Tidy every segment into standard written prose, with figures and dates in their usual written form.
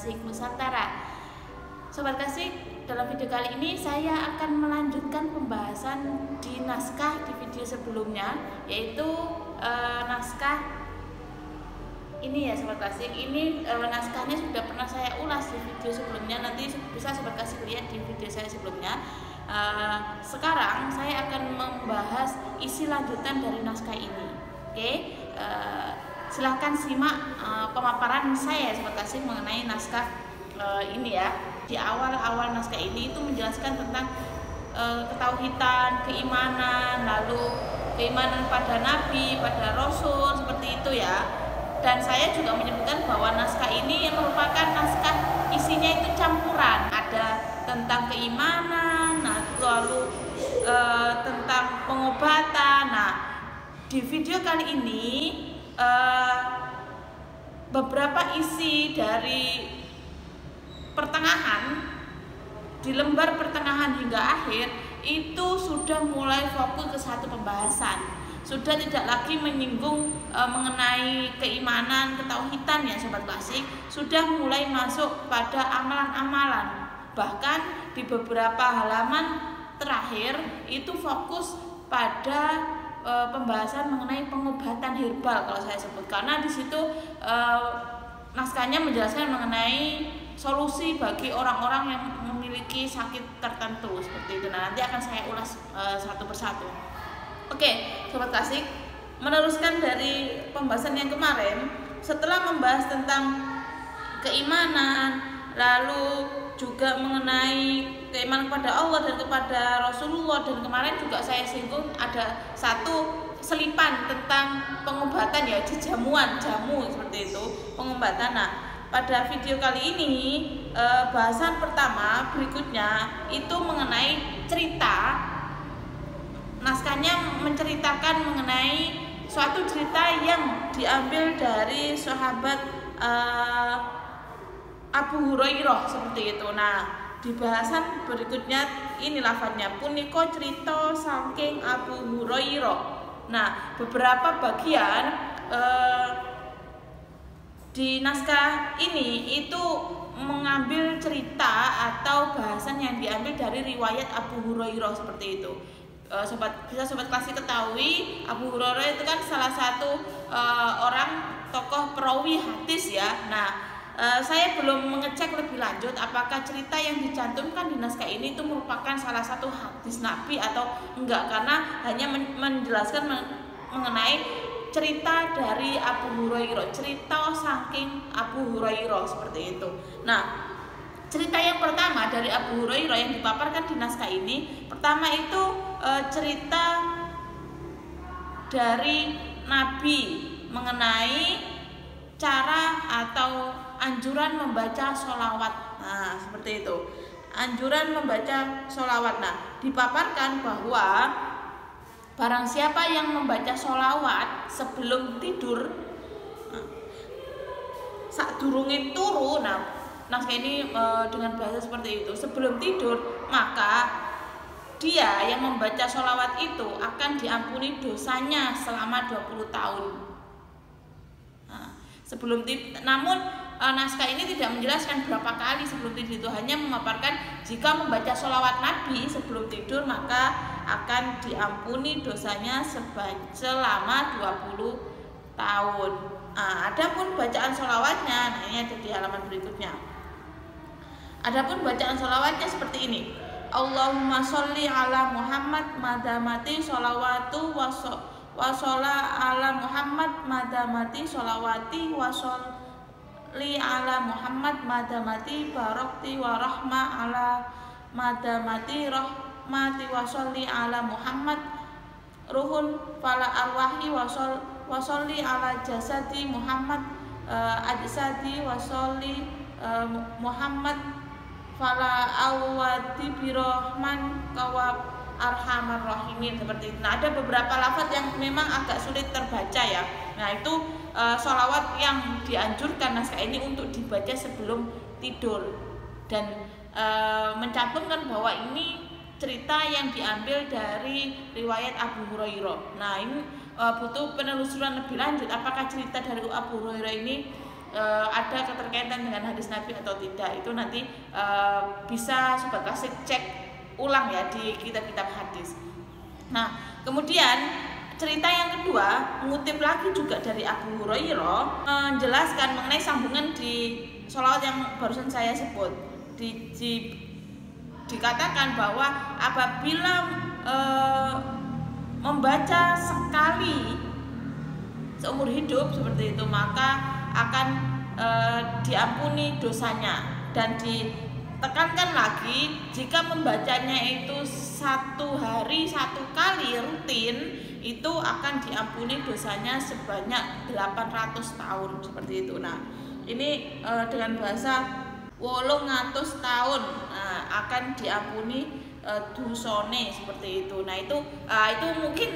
Klasik Nusantara. Sobat Klasik, dalam video kali ini saya akan melanjutkan pembahasan di naskah di video sebelumnya, yaitu naskah ini ya Sobat Klasik. Ini naskahnya sudah pernah saya ulas di video sebelumnya, nanti bisa Sobat Klasik lihat di video saya sebelumnya. Sekarang saya akan membahas isi lanjutan dari naskah ini. Oke, silahkan simak pemaparan saya Sobat Klasik mengenai naskah ini ya. Di awal-awal naskah ini itu menjelaskan tentang ketauhidan, keimanan, lalu keimanan pada nabi, pada rasul, seperti itu ya. Dan saya juga menyebutkan bahwa naskah ini merupakan naskah isinya itu campuran, ada tentang keimanan, lalu tentang pengobatan. Nah, di video kali ini beberapa isi dari pertengahan, di lembar pertengahan hingga akhir itu sudah mulai fokus ke satu pembahasan, sudah tidak lagi menyinggung mengenai keimanan, ketauhidan ya Sobat Klasik, sudah mulai masuk pada amalan-amalan. Bahkan di beberapa halaman terakhir itu fokus pada pembahasan mengenai pengobatan herbal kalau saya sebut, karena di situ naskahnya menjelaskan mengenai solusi bagi orang-orang yang memiliki sakit tertentu seperti itu. Nah, nanti akan saya ulas satu persatu. Oke, Sobat Klasik, meneruskan dari pembahasan yang kemarin, setelah membahas tentang keimanan, lalu juga mengenai keimanan kepada Allah dan kepada Rasulullah, dan kemarin juga saya singgung ada satu selipan tentang pengobatan ya, jamu seperti itu, pengobatan. Nah, pada video kali ini bahasan pertama berikutnya itu mengenai cerita. Naskahnya menceritakan mengenai suatu cerita yang diambil dari sahabat Abu Hurairah seperti itu. Nah, di bahasan berikutnya ini lafadznya puniko cerita saking Abu Hurairah. Nah, beberapa bagian di naskah ini itu mengambil cerita atau bahasan yang diambil dari riwayat Abu Hurairah seperti itu. Bisa Sobat Klasik ketahui, Abu Hurairah itu kan salah satu orang tokoh perawi hadis ya. Nah, saya belum mengecek lebih lanjut apakah cerita yang dicantumkan di naskah ini itu merupakan salah satu hadis Nabi atau enggak, karena hanya menjelaskan mengenai cerita dari Abu Hurairah, cerita saking Abu Hurairah seperti itu. Nah, cerita yang pertama dari Abu Hurairah yang dipaparkan di naskah ini, pertama itu cerita dari Nabi mengenai cara atau anjuran membaca sholawat. Nah, seperti itu, anjuran membaca sholawat. Nah, dipaparkan bahwa barang siapa yang membaca sholawat sebelum tidur, saat durunge turu, nah naskah ini dengan bahasa seperti itu, sebelum tidur, maka dia yang membaca sholawat itu akan diampuni dosanya selama 20 tahun. Nah, sebelum tidur, namun naskah ini tidak menjelaskan berapa kali sebelum tidur, itu hanya memaparkan jika membaca sholawat Nabi sebelum tidur maka akan diampuni dosanya selama 20 tahun. Adapun bacaan sholawatnya, nah ini ada di halaman berikutnya. Adapun bacaan sholawatnya seperti ini. Allahumma sholli ala Muhammad madamati sholawatu washola ala Muhammad madamati sholawati washolli ala Muhammad madamati barokti warahma ala madamati rahmati washolli ala Muhammad ruhun fala arwahi washolli ala jasadi Muhammad ajsadi washolli Muhammad fala awati birahman kawab arhamar rahimin, seperti itu. Nah, ada beberapa lafaz yang memang agak sulit terbaca ya. Nah, itu sholawat yang dianjurkan naskah ini untuk dibaca sebelum tidur, dan mencantumkan bahwa ini cerita yang diambil dari riwayat Abu Hurairah. Nah, ini butuh penelusuran lebih lanjut apakah cerita dari Abu Hurairah ini ada keterkaitan dengan hadis Nabi atau tidak. Itu nanti bisa Sobat Klasik cek ulang ya di kitab-kitab hadis. Nah, kemudian cerita yang kedua mengutip lagi juga dari Abu Hurairah, menjelaskan mengenai sambungan di sholawat yang barusan saya sebut. Dikatakan bahwa apabila membaca sekali seumur hidup seperti itu, maka akan diampuni dosanya. Dan ditekankan lagi, jika membacanya itu satu hari satu kali rutin, itu akan diampuni dosanya sebanyak 800 tahun seperti itu. Nah, ini dengan bahasa 800 tahun akan diampuni dosone seperti itu. Nah, itu mungkin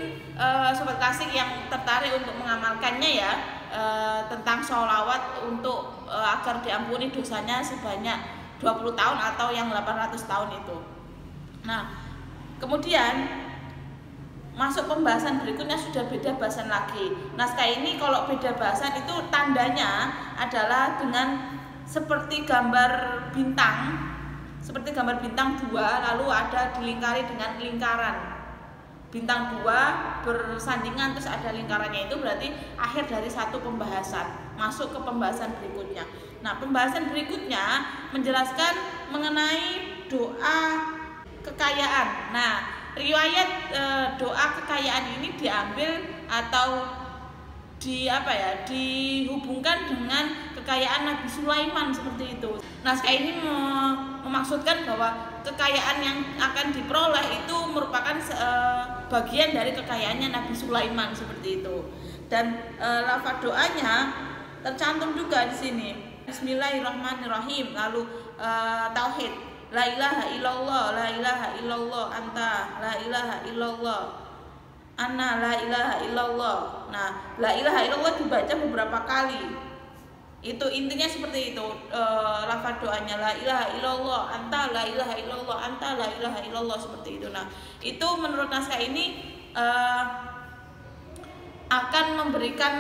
Sobat Klasik yang tertarik untuk mengamalkannya ya, tentang sholawat untuk agar diampuni dosanya sebanyak 20 tahun atau yang 800 tahun itu. Nah, kemudian masuk pembahasan berikutnya, sudah beda bahasan lagi. Naskah ini kalau beda bahasan itu tandanya adalah dengan seperti gambar bintang, seperti gambar bintang 2 lalu ada dilingkari dengan lingkaran. Bintang 2 bersandingan terus ada lingkarannya, itu berarti akhir dari satu pembahasan, masuk ke pembahasan berikutnya. Nah, pembahasan berikutnya menjelaskan mengenai doa kekayaan. Nah, riwayat doa kekayaan ini diambil atau dihubungkan dengan kekayaan Nabi Sulaiman seperti itu. Naskah ini memaksudkan bahwa kekayaan yang akan diperoleh itu merupakan bagian dari kekayaannya Nabi Sulaiman seperti itu. Dan lafaz doanya tercantum juga di sini. Bismillahirrahmanirrahim. Lalu tauhid. La ilaha illallah, la ilaha illallah, anta, la ilaha illallah, anna, la ilaha illallah. Nah, la ilaha illallah dibaca beberapa kali. Itu intinya seperti itu, lafaz doanya la ilaha illallah, anta, la ilaha illallah, anta, la ilaha illallah, seperti itu. Nah, itu menurut naskah ini akan memberikan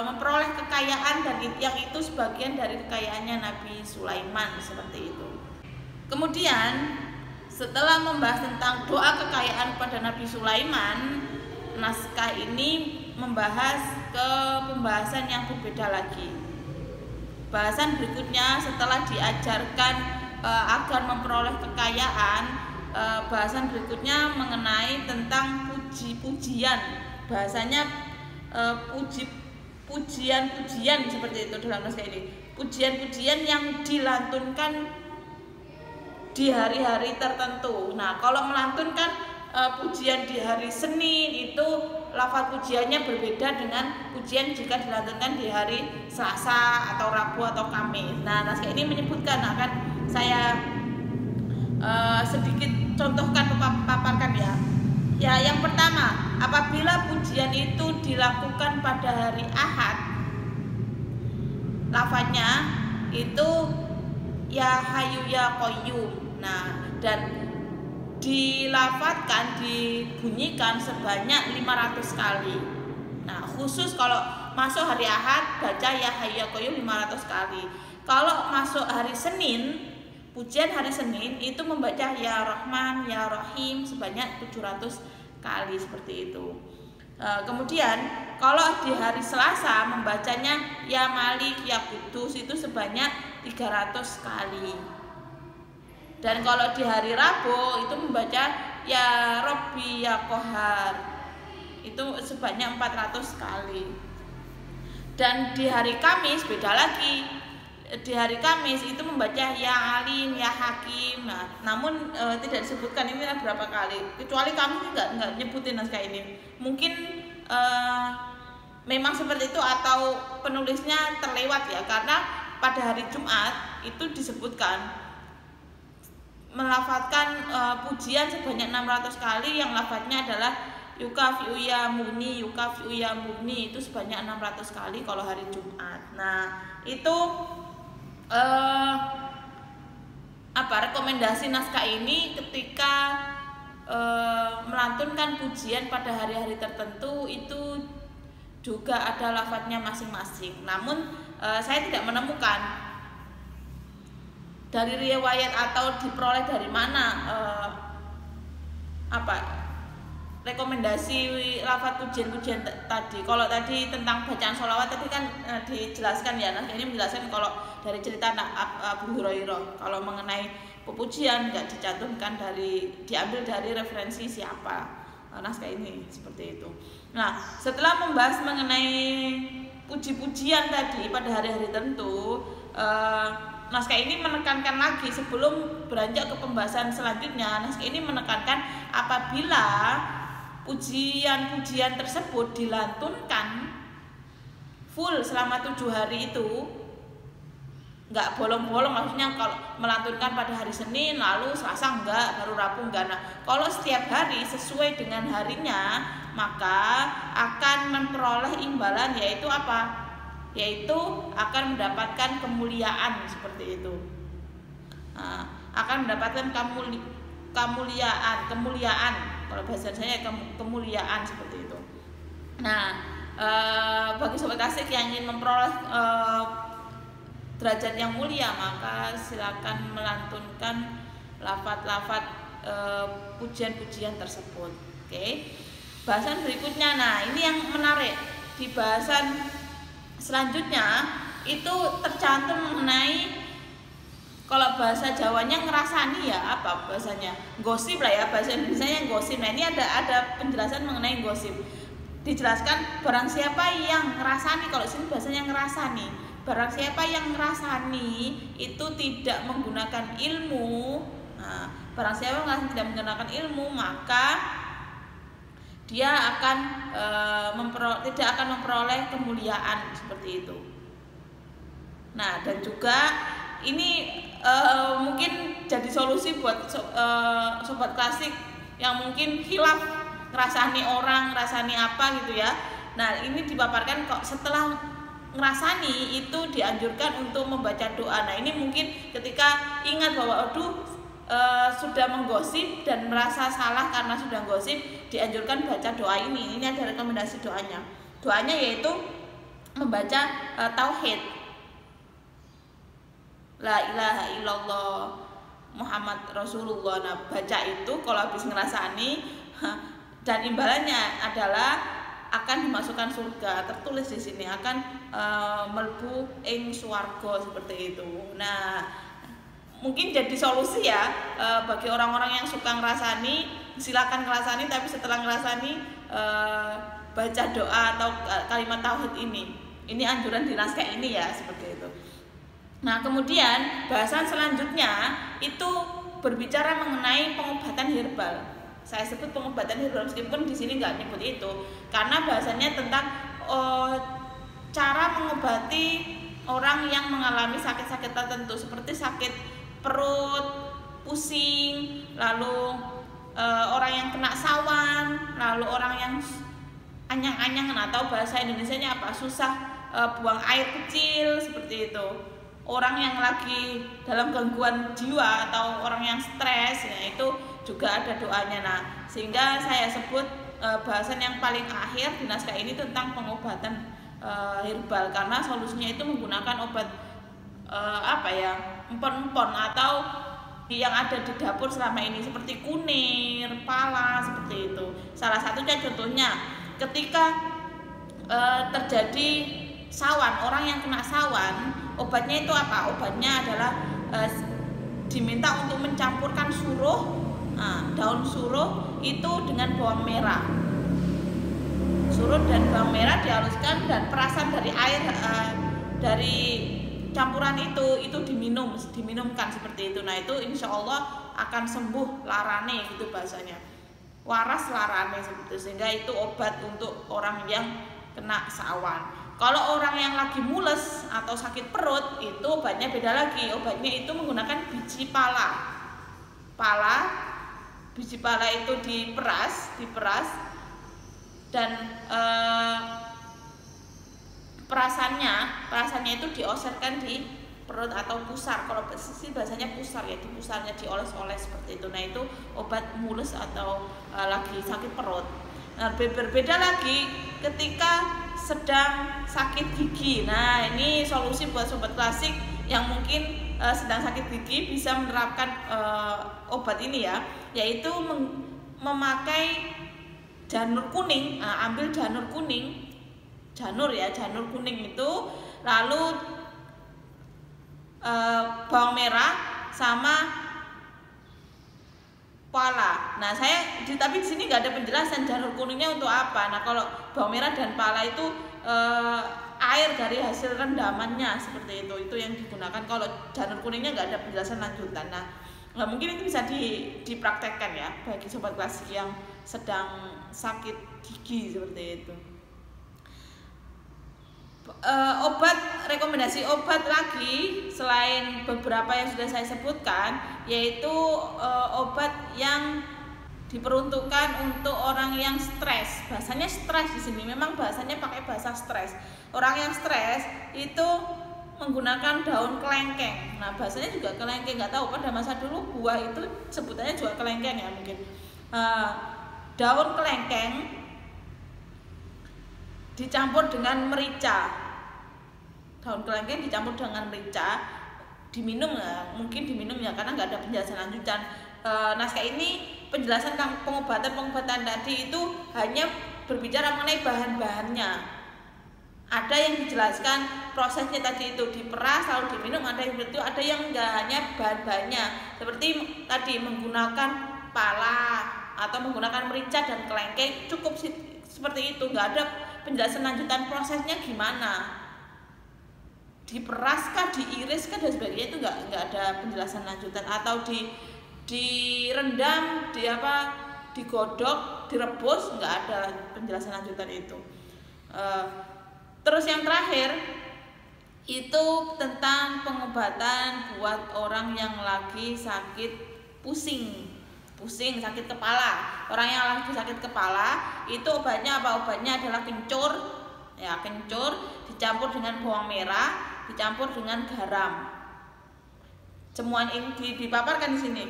memperoleh kekayaan, dan yang itu sebagian dari kekayaannya Nabi Sulaiman seperti itu. Kemudian setelah membahas tentang doa kekayaan pada Nabi Sulaiman, naskah ini membahas ke pembahasan yang berbeda lagi. Bahasan berikutnya setelah diajarkan agar memperoleh kekayaan, bahasan berikutnya mengenai tentang puji-pujian. Bahasanya pujian-pujian seperti itu dalam naskah ini. Pujian-pujian yang dilantunkan di hari-hari tertentu. Nah, kalau melantunkan pujian di hari Senin itu lafaz pujiannya berbeda dengan pujian jika dilantunkan di hari Selasa atau Rabu atau Kamis. Nah, naskah ini menyebutkan, akan saya sedikit contohkan, paparkan ya. Ya, yang pertama, apabila pujian itu dilakukan pada hari Ahad, lafaznya itu ya Hayyu ya Qayyum. Nah, dan dilafadzkan, dibunyikan sebanyak 500 kali. Nah, khusus kalau masuk hari Ahad baca ya Hayyu ya Qayyum 500 kali. Kalau masuk hari Senin, pujian hari Senin itu membaca ya Rahman ya Rahim sebanyak 700 kali seperti itu. Kemudian kalau di hari Selasa membacanya ya Malik ya Kudus itu sebanyak 300 kali. Dan kalau di hari Rabu itu membaca ya Robbi ya Qahar itu sebanyak 400 kali. Dan di hari Kamis beda lagi. Di hari Kamis itu membaca ya Alim ya Hakim. Nah, namun tidak disebutkan ini berapa kali. Kecuali kami nggak nyebutin naskah ini. Mungkin memang seperti itu atau penulisnya terlewat ya, karena pada hari Jumat itu disebutkan melafadzkan pujian sebanyak 600 kali, yang lafadznya adalah yukafi'u ya murni, yukafi'u ya murni itu sebanyak 600 kali kalau hari Jumat. Nah, itu rekomendasi naskah ini ketika melantunkan pujian pada hari-hari tertentu itu juga ada lafadznya masing-masing. Namun saya tidak menemukan dari riwayat atau diperoleh dari mana rekomendasi lafadz pujian-pujian tadi. Kalau tadi tentang bacaan sholawat tadi kan dijelaskan ya. Nah ini menjelaskan kalau dari cerita Abu Hurairah, kalau mengenai pepujian nggak dicantumkan diambil dari referensi siapa naskah ini, seperti itu. Nah setelah membahas mengenai puji-pujian tadi pada hari-hari tertentu, naskah ini menekankan lagi sebelum beranjak ke pembahasan selanjutnya. Naskah ini menekankan apabila pujian-pujian tersebut dilantunkan full selama 7 hari itu, nggak bolong-bolong, maksudnya kalau melantunkan pada hari Senin lalu Selasa enggak, baru Rabu enggak. Nah kalau setiap hari sesuai dengan harinya, maka akan memperoleh imbalan, yaitu apa? Yaitu akan mendapatkan kemuliaan, seperti itu. Nah, akan mendapatkan kemuliaan, kalau bahasa saya kemuliaan, seperti itu. Nah bagi sobat tasik yang ingin memperoleh derajat yang mulia, maka silakan melantunkan lafadz-lafadz pujian-pujian tersebut. Oke. Bahasan berikutnya, nah ini yang menarik di bahasan selanjutnya itu tercantum mengenai, kalau bahasa Jawanya ngerasani ya, apa bahasanya? Gosip lah ya, bahasa Indonesianya gosip. Nah ini ada penjelasan mengenai gosip. Dijelaskan barang siapa yang ngerasani, kalau sini bahasanya ngerasani. Barang siapa yang ngerasani itu tidak menggunakan ilmu. Nah, barang siapa yang tidak menggunakan ilmu, maka dia akan tidak akan memperoleh kemuliaan, seperti itu. Nah dan juga ini mungkin jadi solusi buat sobat klasik yang mungkin khilaf, ngerasani orang, ngerasani apa gitu ya. Nah ini dipaparkan kok setelah ngerasani itu dianjurkan untuk membaca doa. Nah ini mungkin ketika ingat bahwa sudah menggosip dan merasa salah karena sudah gosip, dianjurkan baca doa ini. Ini ada rekomendasi doanya. Doanya yaitu membaca tauhid. La ilaha illallah Muhammad Rasulullah. Nah baca itu kalau habis ngerasani, dan imbalannya adalah akan dimasukkan surga. Tertulis di sini akan melbu ing swarga, seperti itu. Nah mungkin jadi solusi ya bagi orang-orang yang suka ngerasani, silakan ngerasani, tapi setelah ngerasani baca doa atau kalimat tauhid ini. Ini anjuran di naskah ini ya, seperti itu. Nah kemudian bahasan selanjutnya itu berbicara mengenai pengobatan herbal. Saya sebut pengobatan herbal meskipun di sini nggak nyebut itu, karena bahasanya tentang cara mengobati orang yang mengalami sakit-sakit tertentu seperti sakit perut, pusing, lalu orang yang kena sawan, lalu orang yang anyang-anyangan atau bahasa Indonesianya apa, susah buang air kecil, seperti itu. Orang yang lagi dalam gangguan jiwa atau orang yang stres, ya itu juga ada doanya. Nah sehingga saya sebut bahasan yang paling akhir di naskah ini tentang pengobatan herbal, karena solusinya itu menggunakan obat empon-empon atau yang ada di dapur selama ini, seperti kunir, pala, seperti itu. Salah satunya contohnya ketika terjadi sawan, orang yang kena sawan, obatnya itu apa? Obatnya adalah diminta untuk mencampurkan suruh, daun suruh itu dengan bawang merah. Suruh dan bawang merah dihaluskan dan perasan dari air dari campuran itu diminumkan, seperti itu. Nah itu insya Allah akan sembuh larane, gitu bahasanya, waras larane, seperti itu. Sehingga itu obat untuk orang yang kena sawan. Kalau orang yang lagi mules atau sakit perut, itu obatnya beda lagi. Obatnya itu menggunakan biji pala. Biji pala itu diperas dan perasannya itu dioserkan di perut atau pusar. Kalau sih bahasanya pusar ya, di pusarnya dioles-oles, seperti itu. Nah itu obat mules atau lagi sakit perut. Nah, berbeda lagi ketika sedang sakit gigi. Nah, ini solusi buat sobat klasik yang mungkin sedang sakit gigi bisa menerapkan obat ini ya, yaitu memakai janur kuning. Nah, ambil janur kuning, janur kuning itu, lalu bawang merah sama pala. Nah, tapi di sini nggak ada penjelasan janur kuningnya untuk apa. Nah, kalau bawang merah dan pala itu air dari hasil rendamannya seperti itu yang digunakan. Kalau janur kuningnya nggak ada penjelasan lanjutan. Nah, mungkin itu bisa dipraktekkan ya bagi sobat klasik yang sedang sakit gigi seperti itu. Rekomendasi obat lagi selain beberapa yang sudah saya sebutkan, yaitu obat yang diperuntukkan untuk orang yang stres. Bahasanya stres di sini, memang bahasanya pakai bahasa stres. Orang yang stres itu menggunakan daun kelengkeng. Nah, bahasanya juga kelengkeng, nggak tahu pada masa dulu buah itu sebutannya juga kelengkeng ya mungkin. Daun kelengkeng dicampur dengan merica. Daun kelengkeng dicampur dengan merica, diminum ya, mungkin diminum ya karena nggak ada penjelasan lanjutan. Naskah ini penjelasan tentang pengobatan tadi itu hanya berbicara mengenai bahan-bahannya. Ada yang dijelaskan prosesnya tadi itu diperas lalu diminum, ada yang nggak, hanya bahan-bahannya seperti tadi menggunakan pala atau menggunakan merica dan kelengkeng, cukup seperti itu, nggak ada penjelasan lanjutan prosesnya gimana, diperaskah, diiriskah dan sebagainya, itu nggak ada penjelasan lanjutan. Atau direndam, digodok, direbus, nggak ada penjelasan lanjutan itu. Terus yang terakhir itu tentang pengobatan buat orang yang lagi sakit pusing, sakit kepala. Orang yang lagi sakit kepala itu obatnya apa? Obatnya adalah kencur, ya kencur dicampur dengan bawang merah, dicampur dengan garam. Semua ini dipaparkan di sini.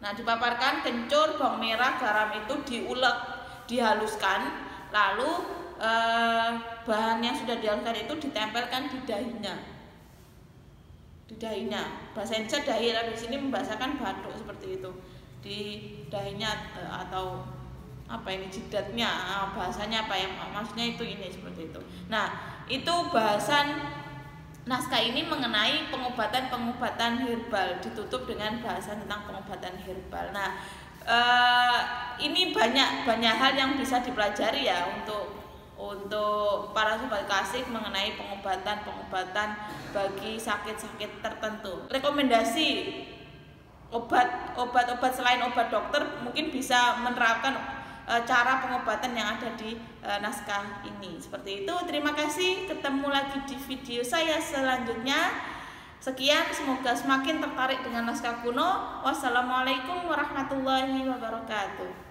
Nah, dipaparkan kencur, bawang merah, garam itu diulek, dihaluskan, lalu bahan yang sudah dihaluskan itu ditempelkan di dahinya. Bahasa Indonesia dahi, di sini membahasakan batuk seperti itu. Di dahinya atau apa ini, jidatnya, bahasanya apa yang maksudnya itu ini seperti itu. Nah, itu bahasan naskah ini mengenai pengobatan herbal, ditutup dengan bahasan tentang pengobatan herbal. Nah, ini banyak hal yang bisa dipelajari ya untuk para sobat klasik mengenai pengobatan bagi sakit-sakit tertentu. Rekomendasi obat selain obat dokter, mungkin bisa menerapkan cara pengobatan yang ada di naskah ini. Seperti itu. Terima kasih. Ketemu lagi di video saya selanjutnya. Sekian, semoga semakin tertarik dengan naskah kuno. Wassalamualaikum warahmatullahi wabarakatuh.